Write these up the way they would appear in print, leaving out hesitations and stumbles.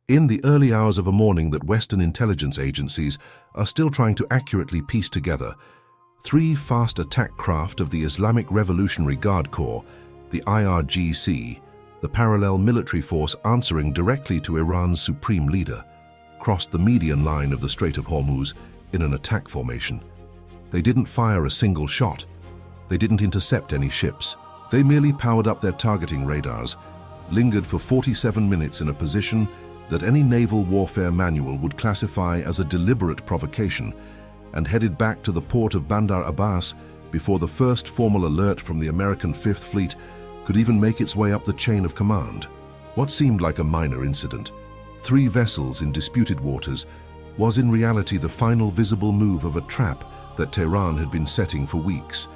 In the early hours of a morning that Western intelligence agencies are still trying to accurately piece together, 3 fast attack craft of the Islamic Revolutionary Guard Corps, the IRGC, the parallel military force answering directly to Iran's supreme leader, crossed the median line of the Strait of Hormuz in an attack formation. They didn't fire a single shot. They didn't intercept any ships. They merely powered up their targeting radars, lingered for 47 minutes in a position that any naval warfare manual would classify as a deliberate provocation, and headed back to the port of Bandar Abbas before the first formal alert from the American Fifth Fleet could even make its way up the chain of command. What seemed like a minor incident, 3 vessels in disputed waters, was in reality the final visible move of a trap that Tehran had been setting for weeks,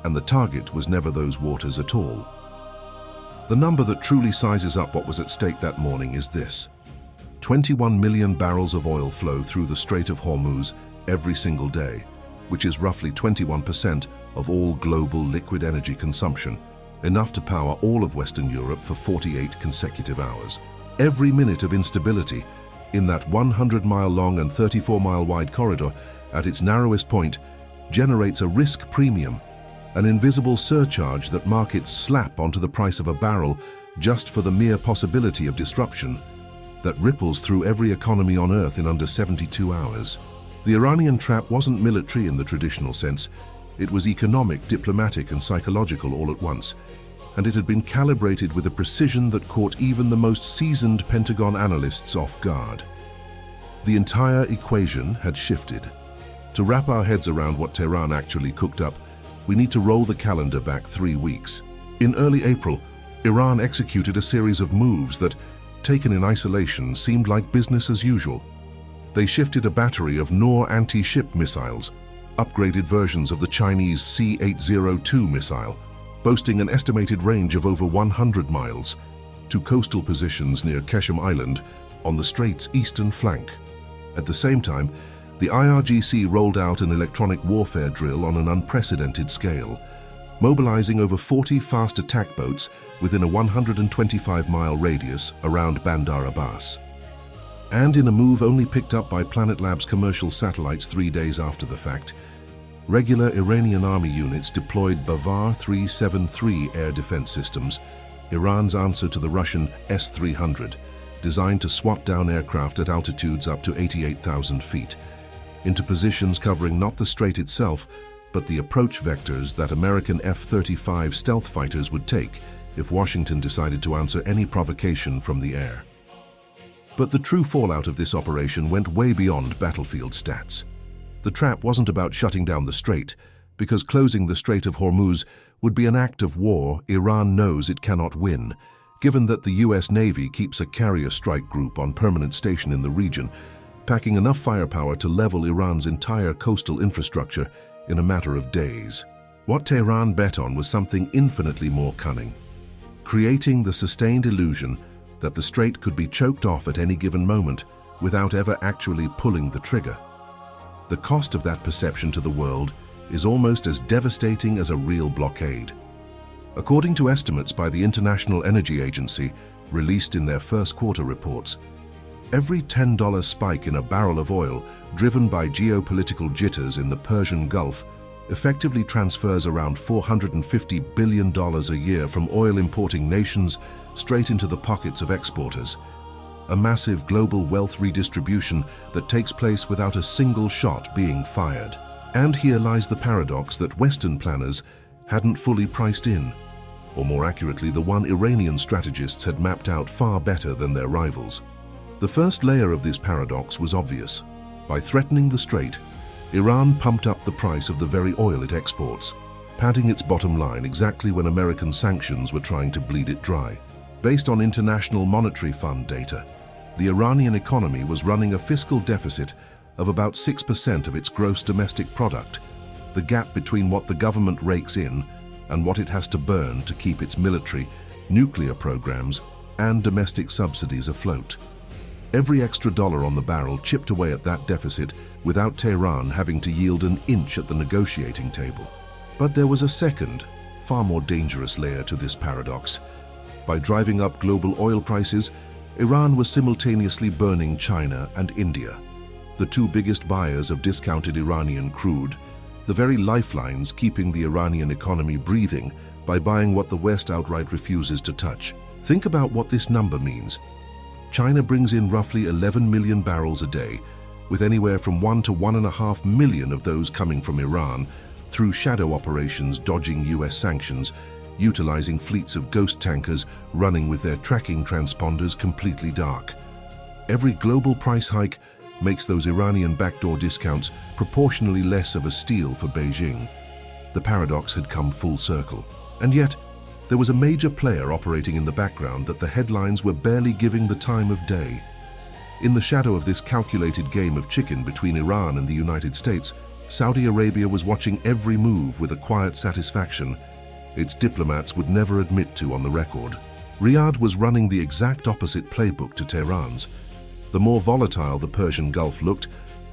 and the target was never those waters at all. The number that truly sizes up what was at stake that morning is this: 21 million barrels of oil flow through the Strait of Hormuz every single day, which is roughly 21% of all global liquid energy consumption, enough to power all of Western Europe for 48 consecutive hours. Every minute of instability in that 100-mile-long and 34-mile-wide corridor at its narrowest point generates a risk premium, an invisible surcharge that markets slap onto the price of a barrel just for the mere possibility of disruption, that ripples through every economy on Earth in under 72 hours. The Iranian trap wasn't military in the traditional sense. It was economic, diplomatic, and psychological all at once, and it had been calibrated with a precision that caught even the most seasoned Pentagon analysts off guard. The entire equation had shifted. To wrap our heads around what Tehran actually cooked up, we need to roll the calendar back 3 weeks. In early April, Iran executed a series of moves that, taken in isolation, seemed like business as usual. They shifted a battery of Noor anti-ship missiles, upgraded versions of the Chinese C-802 missile, boasting an estimated range of over 100 miles, to coastal positions near Keshem Island on the strait's eastern flank. At the same time, the IRGC rolled out an electronic warfare drill on an unprecedented scale, mobilizing over 40 fast attack boats within a 125-mile radius around Bandar Abbas. And in a move only picked up by Planet Labs commercial satellites 3 days after the fact, regular Iranian army units deployed Bavar 373 air defense systems, Iran's answer to the Russian S-300, designed to swat down aircraft at altitudes up to 88,000 feet, into positions covering not the strait itself, but the approach vectors that American F-35 stealth fighters would take if Washington decided to answer any provocation from the air. But the true fallout of this operation went way beyond battlefield stats. The trap wasn't about shutting down the strait, because closing the Strait of Hormuz would be an act of war Iran knows it cannot win, given that the US Navy keeps a carrier strike group on permanent station in the region, packing enough firepower to level Iran's entire coastal infrastructure in a matter of days. What Tehran bet on was something infinitely more cunning, creating the sustained illusion that the strait could be choked off at any given moment without ever actually pulling the trigger. The cost of that perception to the world is almost as devastating as a real blockade. According to estimates by the International Energy Agency, released in their first quarter reports, every $10 spike in a barrel of oil driven by geopolitical jitters in the Persian Gulf effectively transfers around $450 billion a year from oil-importing nations straight into the pockets of exporters. A massive global wealth redistribution that takes place without a single shot being fired. And here lies the paradox that Western planners hadn't fully priced in, or more accurately, the one Iranian strategists had mapped out far better than their rivals. The first layer of this paradox was obvious. By threatening the strait, Iran pumped up the price of the very oil it exports, padding its bottom line exactly when American sanctions were trying to bleed it dry. Based on International Monetary Fund data, the Iranian economy was running a fiscal deficit of about 6% of its gross domestic product, the gap between what the government rakes in and what it has to burn to keep its military, nuclear programs, and domestic subsidies afloat. Every extra dollar on the barrel chipped away at that deficit without Tehran having to yield an inch at the negotiating table. But there was a second, far more dangerous layer to this paradox. By driving up global oil prices, Iran was simultaneously burning China and India, the two biggest buyers of discounted Iranian crude, the very lifelines keeping the Iranian economy breathing by buying what the West outright refuses to touch. Think about what this number means. China brings in roughly 11 million barrels a day, with anywhere from 1 to 1.5 million of those coming from Iran through shadow operations dodging US sanctions, utilizing fleets of ghost tankers running with their tracking transponders completely dark. Every global price hike makes those Iranian backdoor discounts proportionally less of a steal for Beijing. The paradox had come full circle. And yet, there was a major player operating in the background that the headlines were barely giving the time of day. In the shadow of this calculated game of chicken between Iran and the United States, Saudi Arabia was watching every move with a quiet satisfaction its diplomats would never admit to on the record. Riyadh was running the exact opposite playbook to Tehran's. The more volatile the Persian Gulf looked,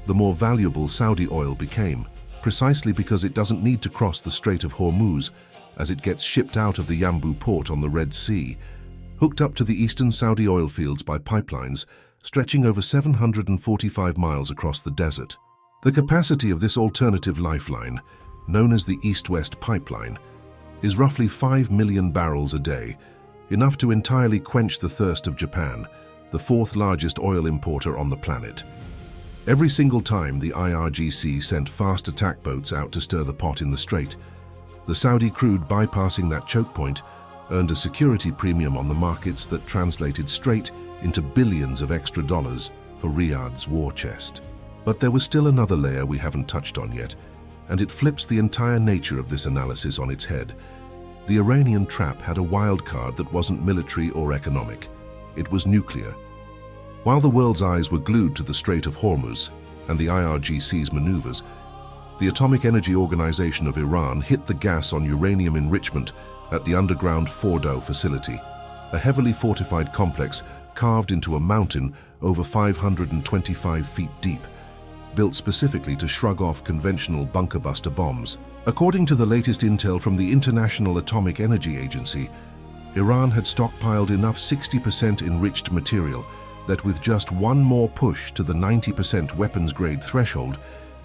the more valuable Saudi oil became, precisely because it doesn't need to cross the Strait of Hormuz, as it gets shipped out of the Yanbu port on the Red Sea, hooked up to the eastern Saudi oil fields by pipelines, stretching over 745 miles across the desert. The capacity of this alternative lifeline, known as the East-West Pipeline, is roughly 5 million barrels a day, enough to entirely quench the thirst of Japan, the fourth largest oil importer on the planet. Every single time the IRGC sent fast attack boats out to stir the pot in the strait, the Saudi crude bypassing that choke point earned a security premium on the markets that translated straight into billions of extra dollars for Riyadh's war chest. But there was still another layer we haven't touched on yet, and it flips the entire nature of this analysis on its head. The Iranian trap had a wild card that wasn't military or economic. It was nuclear. While the world's eyes were glued to the Strait of Hormuz and the IRGC's maneuvers, the Atomic Energy Organization of Iran hit the gas on uranium enrichment at the underground Fordow facility, a heavily fortified complex carved into a mountain over 525 feet deep, built specifically to shrug off conventional bunker-buster bombs. According to the latest intel from the International Atomic Energy Agency, Iran had stockpiled enough 60% enriched material that with just one more push to the 90% weapons-grade threshold,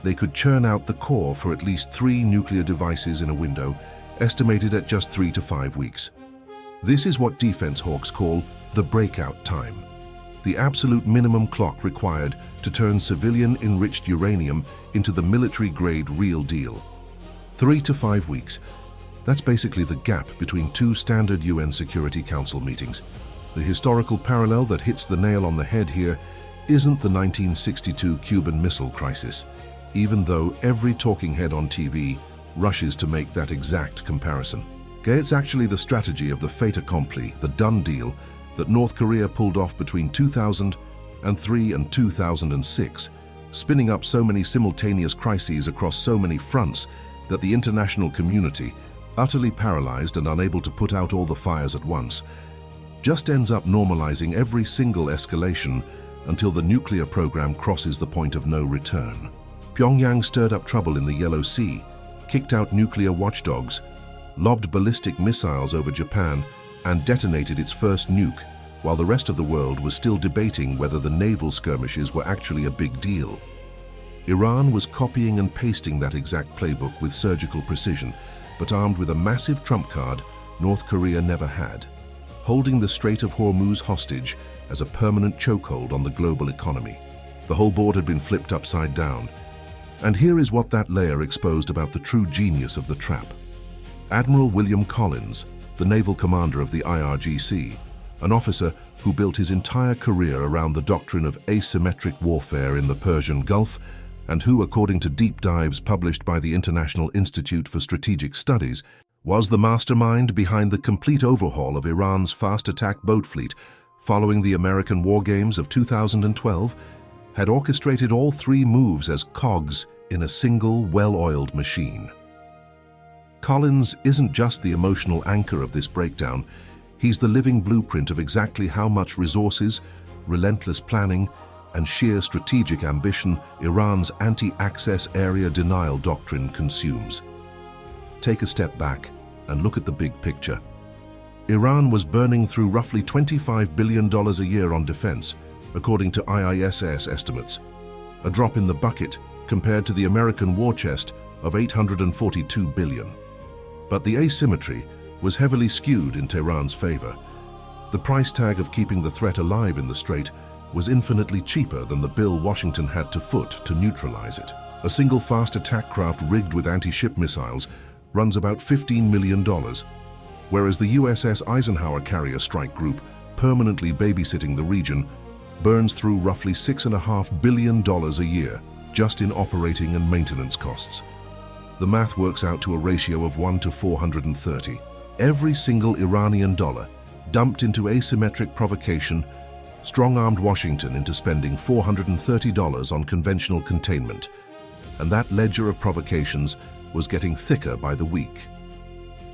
they could churn out the core for at least 3 nuclear devices in a window, estimated at just 3 to 5 weeks. This is what defense hawks call the breakout time, the absolute minimum clock required to turn civilian enriched uranium into the military-grade real deal. 3 to 5 weeks. That's basically the gap between 2 standard UN Security Council meetings. The historical parallel that hits the nail on the head here isn't the 1962 Cuban Missile Crisis, even though every talking head on TV rushes to make that exact comparison. It's actually the strategy of the fait accompli, the done deal, that North Korea pulled off between 2003 and 2006, spinning up so many simultaneous crises across so many fronts that the international community, utterly paralyzed and unable to put out all the fires at once, just ends up normalizing every single escalation until the nuclear program crosses the point of no return. Pyongyang stirred up trouble in the Yellow Sea, kicked out nuclear watchdogs, lobbed ballistic missiles over Japan, and detonated its first nuke, while the rest of the world was still debating whether the naval skirmishes were actually a big deal. Iran was copying and pasting that exact playbook with surgical precision, but armed with a massive trump card North Korea never had, holding the Strait of Hormuz hostage as a permanent chokehold on the global economy. The whole board had been flipped upside down. And here is what that layer exposed about the true genius of the trap. Admiral William Collins, the naval commander of the IRGC, an officer who built his entire career around the doctrine of asymmetric warfare in the Persian Gulf, and who, according to deep dives published by the International Institute for Strategic Studies, was the mastermind behind the complete overhaul of Iran's fast attack boat fleet following the American war games of 2012, had orchestrated all 3 moves as cogs in a single, well-oiled machine. Collins isn't just the emotional anchor of this breakdown, he's the living blueprint of exactly how much resources, relentless planning, and sheer strategic ambition Iran's anti-access area denial doctrine consumes. Take a step back and look at the big picture. Iran was burning through roughly $25 billion a year on defense, according to IISS estimates, a drop in the bucket compared to the American war chest of $842 billion. But the asymmetry was heavily skewed in Tehran's favor. The price tag of keeping the threat alive in the Strait was infinitely cheaper than the bill Washington had to foot to neutralize it. A single fast attack craft rigged with anti-ship missiles runs about $15 million, whereas the USS Eisenhower carrier strike group, permanently babysitting the region, burns through roughly $6.5 billion a year just in operating and maintenance costs. The math works out to a ratio of 1 to 430. Every single Iranian dollar dumped into asymmetric provocation strong-armed Washington into spending $430 on conventional containment, and that ledger of provocations was getting thicker by the week.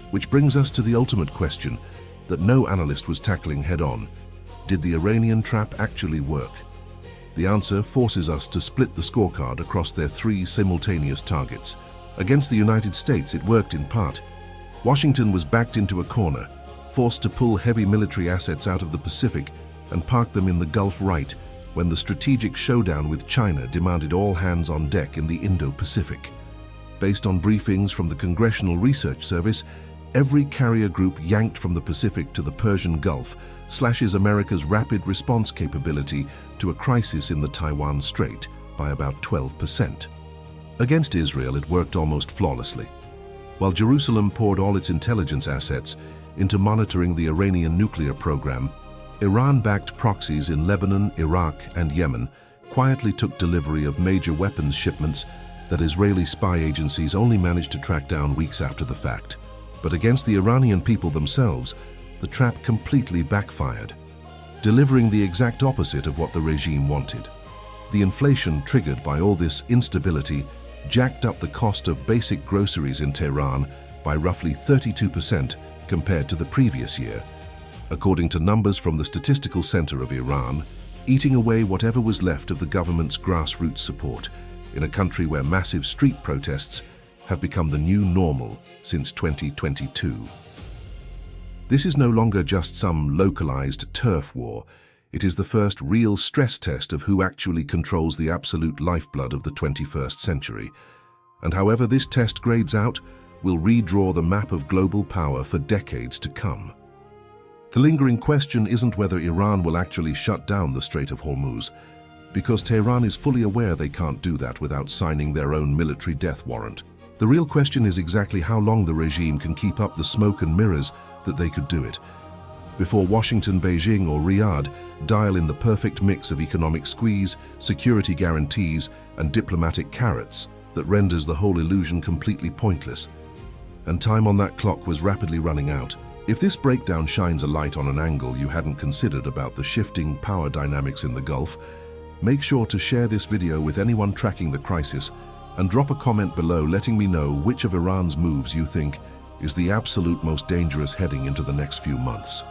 Which brings us to the ultimate question that no analyst was tackling head-on. Did the Iranian trap actually work? The answer forces us to split the scorecard across their three simultaneous targets. Against the United States, it worked in part. Washington was backed into a corner, forced to pull heavy military assets out of the Pacific and park them in the Gulf right when the strategic showdown with China demanded all hands on deck in the Indo-Pacific. Based on briefings from the Congressional Research Service, every carrier group yanked from the Pacific to the Persian Gulf slashes America's rapid response capability to a crisis in the Taiwan Strait by about 12%. Against Israel, it worked almost flawlessly. While Jerusalem poured all its intelligence assets into monitoring the Iranian nuclear program, Iran-backed proxies in Lebanon, Iraq, and Yemen quietly took delivery of major weapons shipments that Israeli spy agencies only managed to track down weeks after the fact. But against the Iranian people themselves, the trap completely backfired, delivering the exact opposite of what the regime wanted. The inflation triggered by all this instability jacked up the cost of basic groceries in Tehran by roughly 32% compared to the previous year. According to numbers from the Statistical Center of Iran, eating away whatever was left of the government's grassroots support in a country where massive street protests have become the new normal since 2022. This is no longer just some localized turf war. It is the first real stress test of who actually controls the absolute lifeblood of the 21st century. And however this test grades out, will redraw the map of global power for decades to come. The lingering question isn't whether Iran will actually shut down the Strait of Hormuz, because Tehran is fully aware they can't do that without signing their own military death warrant. The real question is exactly how long the regime can keep up the smoke and mirrors that they could do it, before Washington, Beijing, or Riyadh dial in the perfect mix of economic squeeze, security guarantees, and diplomatic carrots that renders the whole illusion completely pointless. And time on that clock was rapidly running out. If this breakdown shines a light on an angle you hadn't considered about the shifting power dynamics in the Gulf, make sure to share this video with anyone tracking the crisis and drop a comment below letting me know which of Iran's moves you think is the absolute most dangerous heading into the next few months.